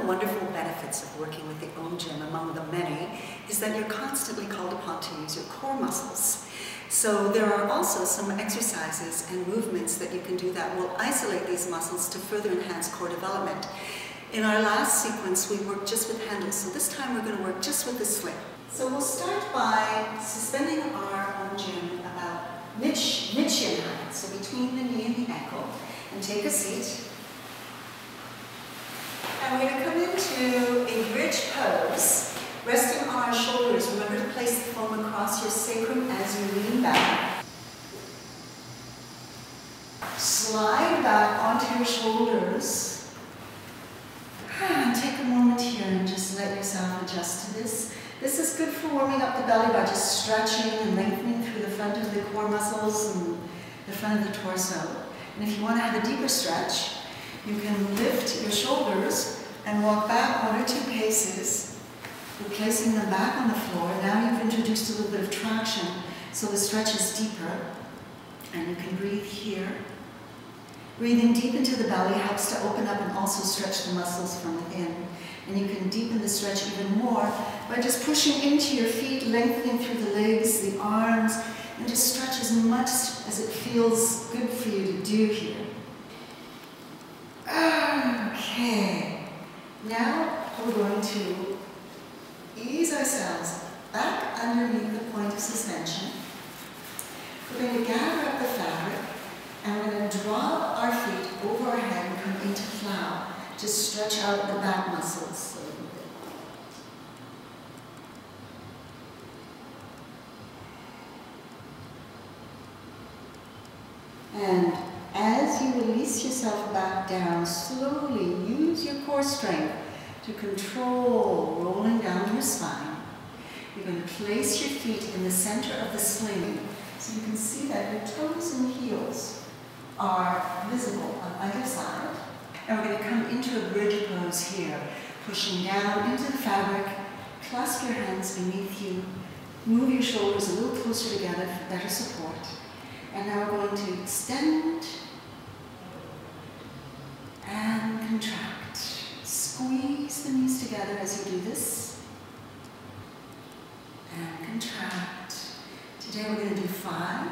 wonderful benefits of working with the Om Gym, among the many, is that you're constantly called upon to use your core muscles. So there are also some exercises and movements that you can do that will isolate these muscles to further enhance core development. In our last sequence, we worked just with handles, so this time we're going to work just with the sling. So we'll start by suspending our Om Gym about mid-shin height, so between the knee and the ankle, and take a seat. And we're going to come into a bridge pose, resting on our shoulders. Remember to place the foam across your sacrum as you lean back. Slide back onto your shoulders. And take a moment here and just let yourself adjust to this. This is good for warming up the belly by just stretching and lengthening through the front of the core muscles and the front of the torso. And if you want to have a deeper stretch, you can lift your shoulders and walk back 1 or 2 paces, replacing them back on the floor. Now you've introduced a little bit of traction, so the stretch is deeper. And you can breathe here. Breathing deep into the belly helps to open up and also stretch the muscles from within. And you can deepen the stretch even more by just pushing into your feet, lengthening through the legs, the arms, and just stretch as much as it feels good for you to do here. Okay, now we're going to ease ourselves back underneath the point of suspension. We're going to gather up the fabric and we're going to drop our feet over our head and come into flower to stretch out the back muscles a little bit. And as you release yourself back down, slowly use your core strength to control rolling down your spine. You're going to place your feet in the center of the sling so you can see that your toes and heels are visible on either side. And we're going to come into a bridge pose here, pushing down into the fabric, clasp your hands beneath you, move your shoulders a little closer together for better support. And now we're going to extend and contract. Squeeze the knees together as you do this. And contract. Today we're going to do 5.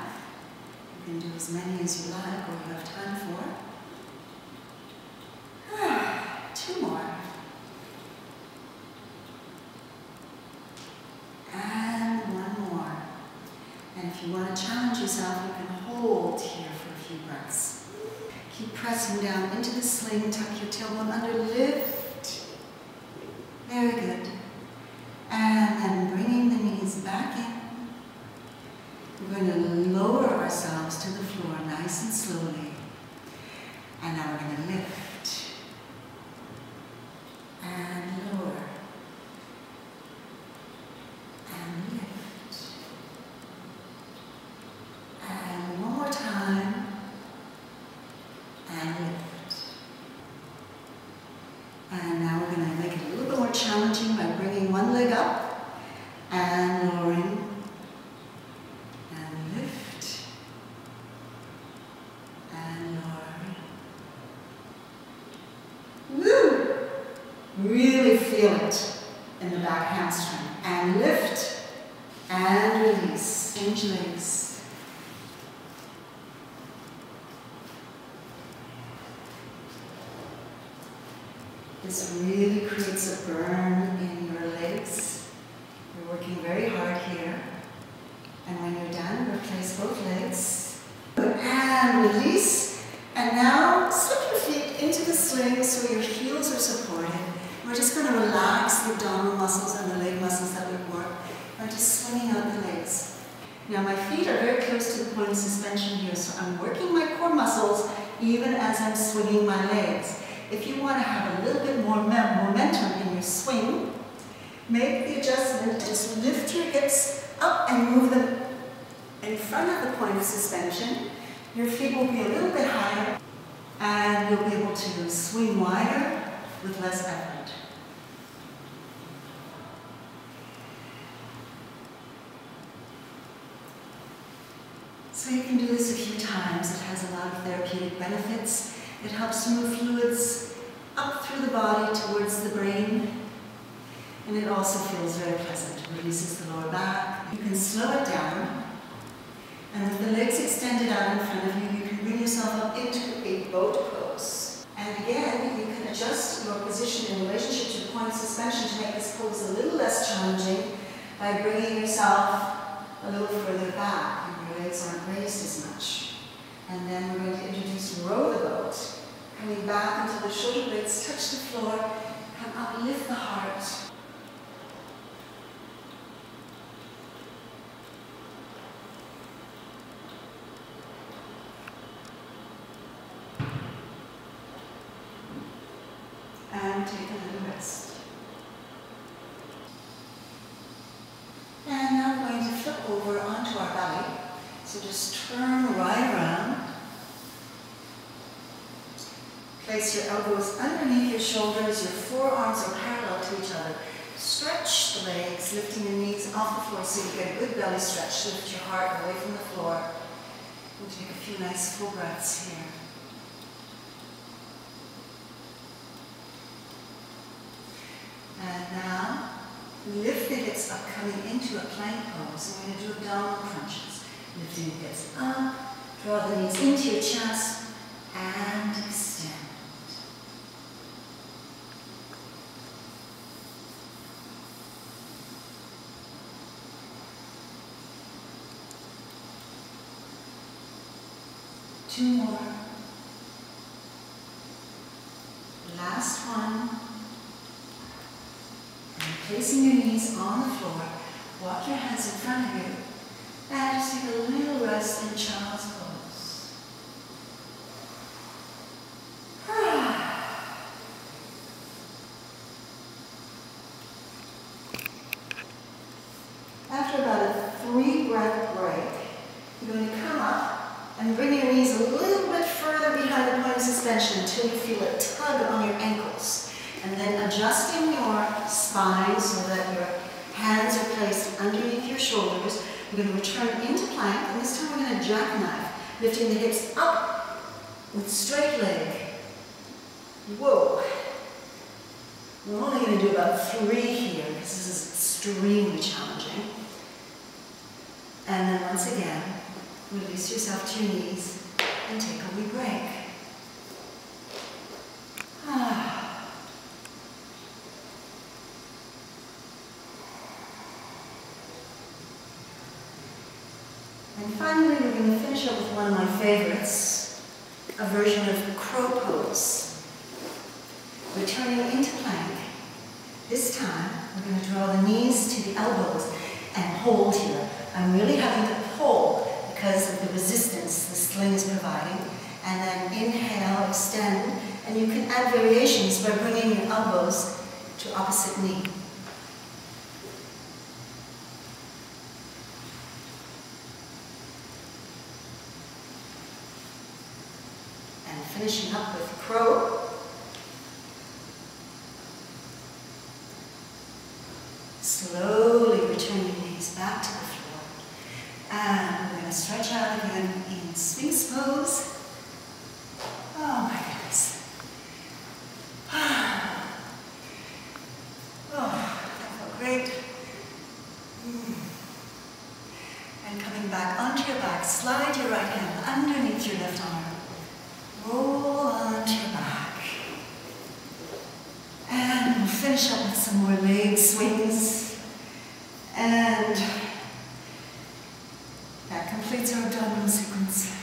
You can do as many as you like or you have time for. 2 more. And 1 more. And if you want to challenge yourself, you can hold here for a few breaths. Keep pressing down into the sling, tuck your tailbone under, lift. Very good. And then bringing the knees back in. We're going to lower ourselves to the floor nice and slowly. And now we're going to lift. And lower. And lift. And one more time. And lift. And now we're going to make it a little bit more challenging by bringing one leg up and lowering. And lift. And lower. Woo! Really feel it in the back hamstring. And lift and release. Change legs. This really creates a burn in your legs. You're working very hard here. And when you're done, replace both legs. And release. And now slip your feet into the sling so your heels are supported. We're just going to relax the abdominal muscles and the leg muscles that we've worked by just swinging out the legs. Now my feet are very close to the point of suspension here, so I'm working my core muscles even as I'm swinging my legs. If you want to have a little bit more momentum in your swing, make the adjustment, just lift your hips up and move them in front of the point of suspension. Your feet will be a little bit higher and you'll be able to swing wider with less effort. So you can do this a few times. It has a lot of therapeutic benefits. It helps to move fluids up through the body towards the brain. And it also feels very pleasant. It releases the lower back. You can slow it down. And with the legs extended out in front of you, you can bring yourself up into a boat pose. And again, you can adjust your position in relationship to the point of suspension to make this pose a little less challenging by bringing yourself a little further back, and your legs aren't raised as much. And then we're going to introduce row the boat, coming back until the shoulder blades touch the floor, come up, lift the heart. And take a little rest. And now we're going to flip over onto our belly. So just turn right around. Place your elbows underneath your shoulders. Your forearms are parallel to each other. Stretch the legs, lifting your knees off the floor so you get a good belly stretch. Lift your heart away from the floor. We'll take a few nice full breaths here. And now, lift the hips up, coming into a plank pose. We're going to do abdominal crunches. Lifting the hips up, draw the knees into your chest, and extend. Two more. Last one. Placing your knees on the floor, walk your hands in front of you, and just take a little rest in child's pose. After about a 3-breath break, you're going to come up and bring your knees a little bit further behind the point of suspension until you feel a tug on your ankles. And then adjusting your spine so that your hands are placed underneath your shoulders. We're going to return into plank, and this time we're going to jackknife, lifting the hips up with straight leg. Whoa. We're only going to do about 3 here, because this is extremely challenging. And then once again, release yourself to your knees and take a wee break. And finally, we're going to finish up with one of my favorites, a version of crow pose. Returning into plank. This time, we're going to draw the knees to the elbows and hold here. I'm really having to pull because of the resistance the sling is providing. And then inhale, extend, and you can add variations by bringing your elbows to opposite knee. Finishing up with crow. Slowly return your knees back to the floor. And we're going to stretch out again in Sphinx pose. Oh my goodness. Oh, that felt great. And coming back onto your back, slide your right hand underneath your left arm. Roll onto your back. And we'll finish up with some more leg swings. And that completes our abdominal sequence.